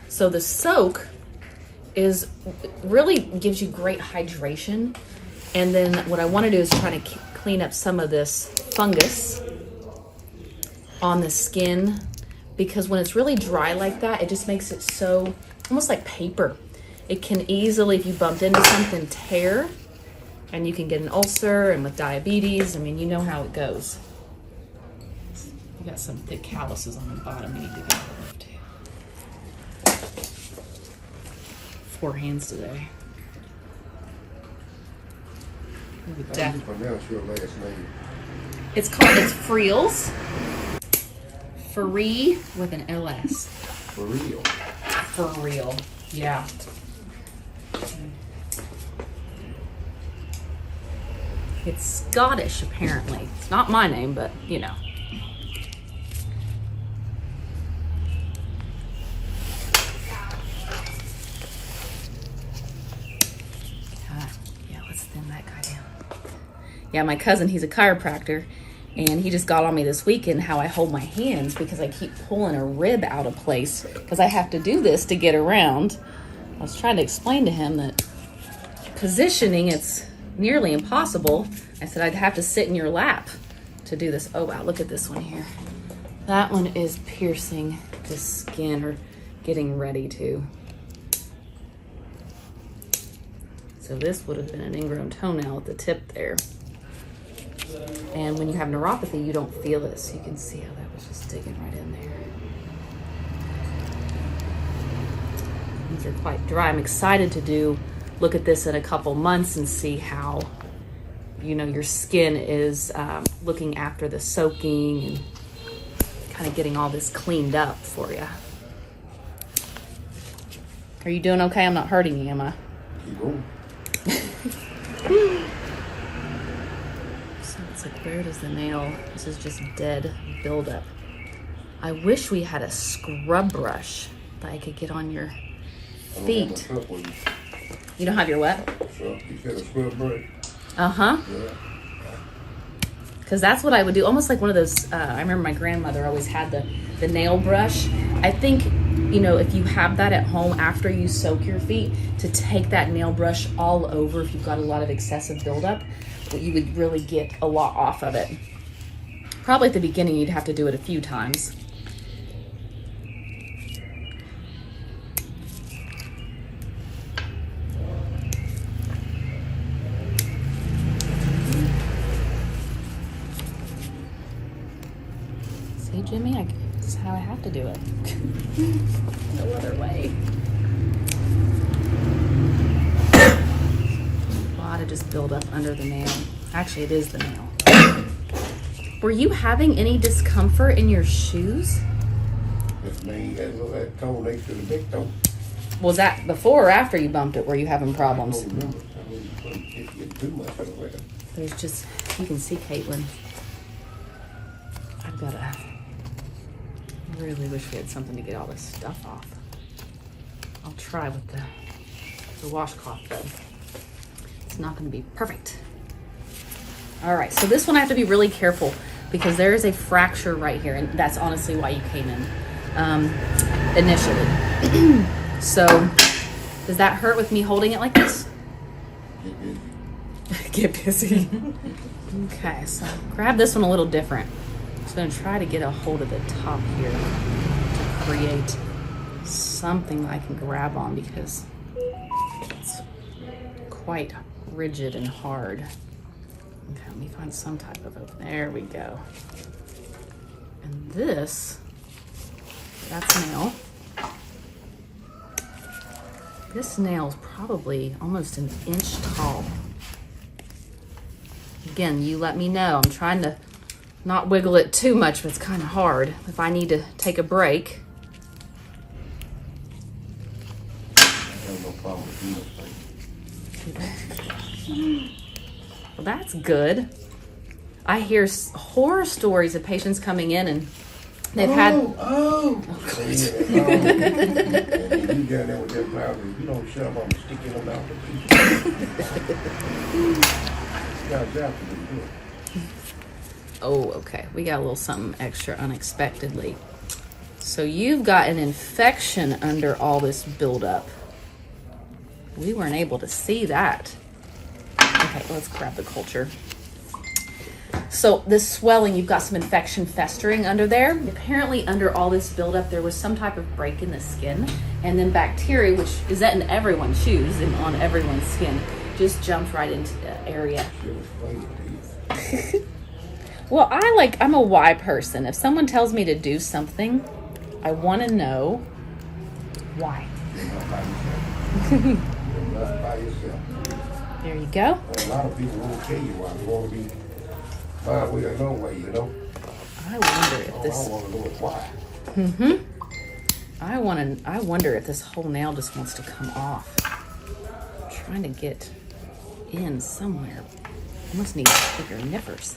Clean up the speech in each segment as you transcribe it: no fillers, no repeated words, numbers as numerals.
So the soak is really gives you great hydration. And then what I want to do is try to clean up some of this fungus on the skin, because when it's really dry like that, it just makes it so almost like paper. It can easily, if you bumped into something, tear, and you can get an ulcer. And with diabetes, I mean, you know how it goes. You got some thick calluses on the bottom you need to get rid of too. 4 hands today. How do you pronounce your last name? It's Friels. Free with an LS. For real? For real, yeah. It's Scottish, apparently. It's not my name, but you know. Yeah, let's thin that guy down. Yeah, my cousin, he's a chiropractor, and he just got on me this weekend how I hold my hands because I keep pulling a rib out of place because I have to do this to get around. I was trying to explain to him that positioning, it's nearly impossible. I said I'd have to sit in your lap to do this. Oh wow, look at this one here. That one is piercing the skin, or getting ready to. So this would have been an ingrown toenail at the tip there. And when you have neuropathy, you don't feel it. So you can see how that was just digging right in there. These are quite dry. I'm excited to look at this in a couple months and see how, you know, your skin is looking after the soaking and kind of getting all this cleaned up for you. Are you doing okay? I'm not hurting you, am I? Keep going. So it's like, where does the nail? This is just dead buildup. I wish we had a scrub brush that I could get on your feet. You don't have your what? So you said a scrub brush? Uh-huh. Yeah. Because that's what I would do. Almost like one of those, I remember my grandmother always had the nail brush. I think, you know, if you have that at home after you soak your feet, to take that nail brush all over if you've got a lot of excessive buildup, you would really get a lot off of it. Probably at the beginning you'd have to do it a few times. See, Jimmy, this is how I have to do it. No other way. A lot of just build up under the nail. Actually, it is the nail. Were you having any discomfort in your shoes? That's me. That toe next to the big toe. Was that before or after you bumped it? Were you having problems? I don't remember. I mean, it's getting too much of it. There's just, you can see, Caitlin. I've got to, I really wish we had something to get all this stuff off. I'll try with the washcloth though. It's not going to be perfect. All right, so this one I have to be really careful because there is a fracture right here, and that's honestly why you came in initially. So, does that hurt with me holding it like this? Get busy. Okay, so grab this one a little different. I'm just going to try to get a hold of the top here to create something that I can grab on because it's quite rigid and hard. Okay, let me find some type of open. There we go. And this, that's a nail. This nail is probably almost an inch tall. Again, you let me know. I'm trying to not wiggle it too much, but it's kind of hard. If I need to take a break. I have no problem with you. Well, that's good. I hear horror stories of patients coming in and they've had... Oh! And you down there with that flower, you don't shut up, I'm sticking them out the Oh, okay. We got a little something extra unexpectedly. So you've got an infection under all this buildup. We weren't able to see that. Okay, let's grab the culture. So this swelling, you've got some infection festering under there. Apparently under all this buildup, there was some type of break in the skin, and then bacteria, which is in everyone's shoes and on everyone's skin, just jumped right into the area. Well, I'm a why person. If someone tells me to do something, I want to know why. There you go. A lot of people won't tell you why. They want to be my way or no way, you know. I wonder if this. I want to know is why. I wonder if this whole nail just wants to come off. I'm trying to get in somewhere. I must need bigger nippers.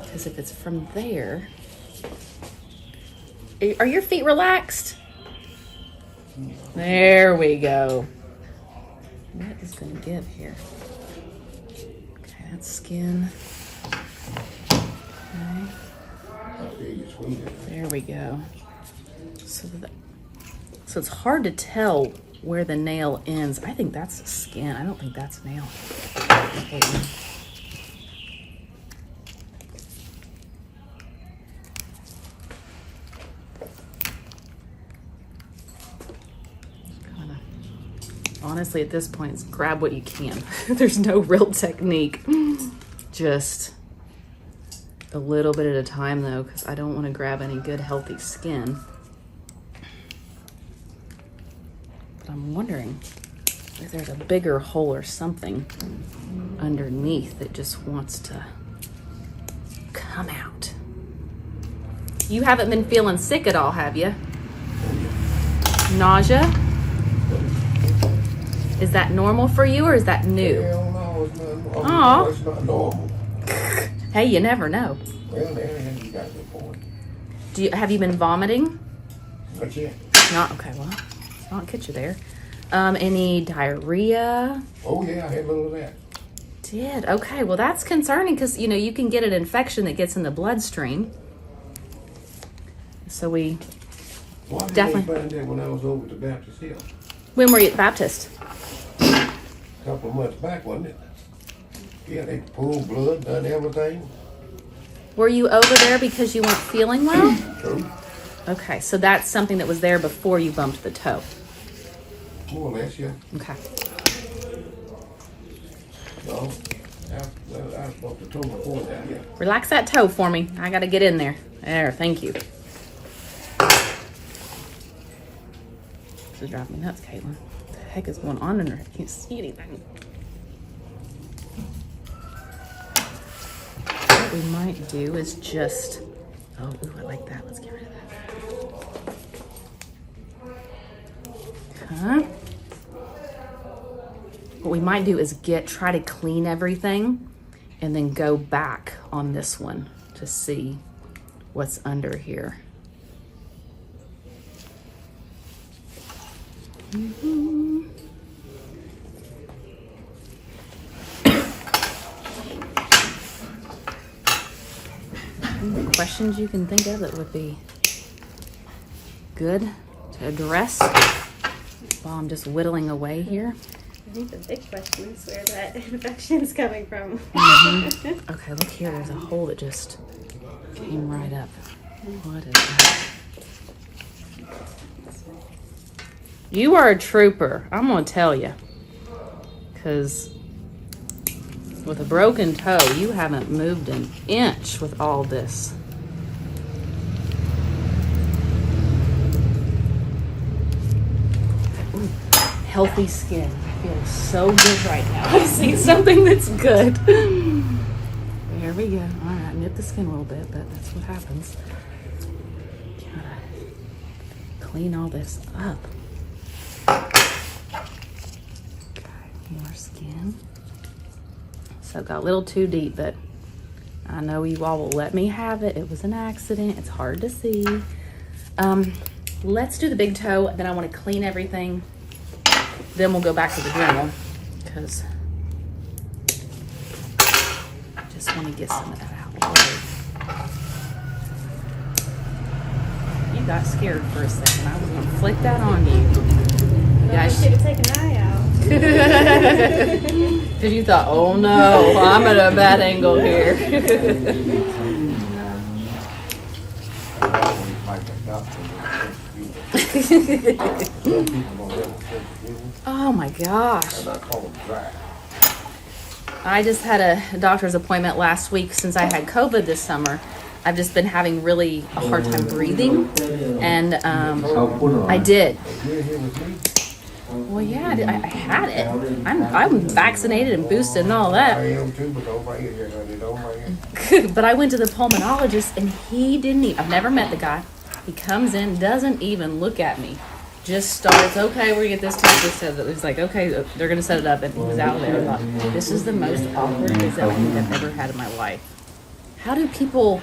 Because if it's from there, are your feet relaxed? There we go. What is going to give here? Okay, that's skin. Okay. There we go. So it's hard to tell where the nail ends. I think that's skin. I don't think that's nail. Okay. Honestly, at this point, it's grab what you can. There's no real technique. Just a little bit at a time, though, because I don't want to grab any good, healthy skin. But I'm wondering if there's a bigger hole or something underneath that just wants to come out. You haven't been feeling sick at all, have you? Nausea? Is that normal for you, or is that new? Hell no, it's not normal. Aw. It's not normal. Hey, you never know. Well, there you got the point. Have you been vomiting? Not yet. Not okay. Well, I'll get you there. Any diarrhea? Oh yeah, I had a little of that. Did okay. Well, that's concerning because you can get an infection that gets in the bloodstream. So we Why did definitely. they find that when I was over at the Baptist Hill? When were you at Baptist? A couple of months back, wasn't it? Yeah, they pulled blood, done everything. Were you over there because you weren't feeling well? True. Okay, so that's something that was there before you bumped the toe. More or less, yeah. Okay. No, I spoke to Tom before that, yeah. Relax that toe for me. I got to get in there. There, thank you. This is driving me nuts, Caitlin. What the heck is going on in her? I can't see anything. What we might do is just... Oh, ooh, I like that. Let's get rid of that. Huh? What we might do is try to clean everything and then go back on this one to see what's under here. Any questions you can think of that would be good to address while I'm just whittling away here? I think the big question is where that infection is coming from. Okay, look here. There's a hole that just came right up. What is that? You are a trooper. I'm going to tell you. Because with a broken toe, you haven't moved an inch with all this. Ooh, healthy skin. I feel so good right now. I see something that's good. There we go. All right, nip the skin a little bit, but that's what happens. Gotta clean all this up. More skin. So got a little too deep, but I know you all will let me have it. It was an accident. It's hard to see. Let's do the big toe. Then I want to clean everything. Then we'll go back to the Dremel because I just want to get some of that out. got scared for a second. I was gonna flick that on you. I should have taken an eye out. Because you thought, oh no, I'm at a bad angle here. Oh my gosh. And I call them dry. I just had a doctor's appointment last week since I had COVID this summer. I've just been having really a hard time breathing. And I did. You're here with me? Well, yeah, I had it. I'm vaccinated and boosted and all that. I am too, but don't bring it here, honey. Don't bring it. But I went to the pulmonologist and he didn't even, I've never met the guy. He comes in, doesn't even look at me. Just starts, okay, we're gonna get this tested. He's like, okay, they're gonna set it up, and he was out of there. I thought, this is the most awkward visit I think I've ever had in my life. How do people,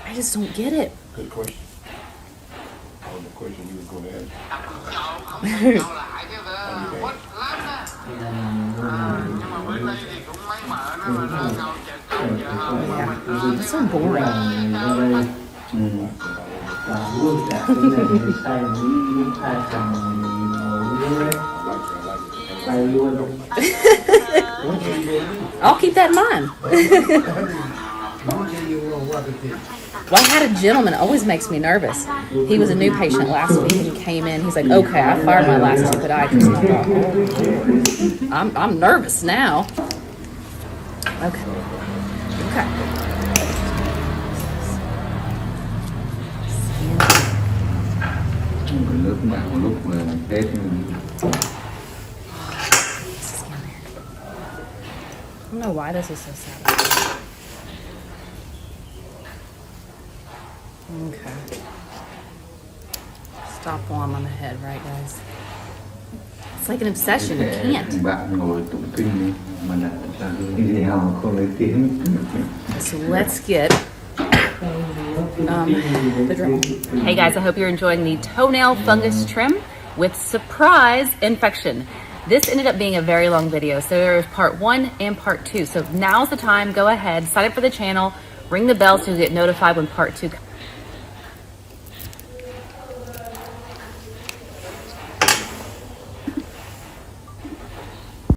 I just don't get it. Good question. That was the question you was going to ask. Yeah, it's so boring. I'll keep that in mind. Well, I had a gentleman, it always makes me nervous. He was a new patient last week and he came in, he's like, okay, I fired my last two podiatrist. And I thought, oh, Lord. I'm nervous now. Okay. Okay. Lúc mà Tết I don't know why this is so sad. Okay. Stop while I'm on the head, right, guys? It's like an obsession. You can't. bạn ngồi tụng kinh mà đã đi học không lấy tiếng. So let's get the drum. Hey guys, I hope you're enjoying the toenail fungus trim with surprise infection. This ended up being a very long video, so there's part 1 and part 2. So now's the time, go ahead, sign up for the channel, ring the bell so you get notified when part 2 comes.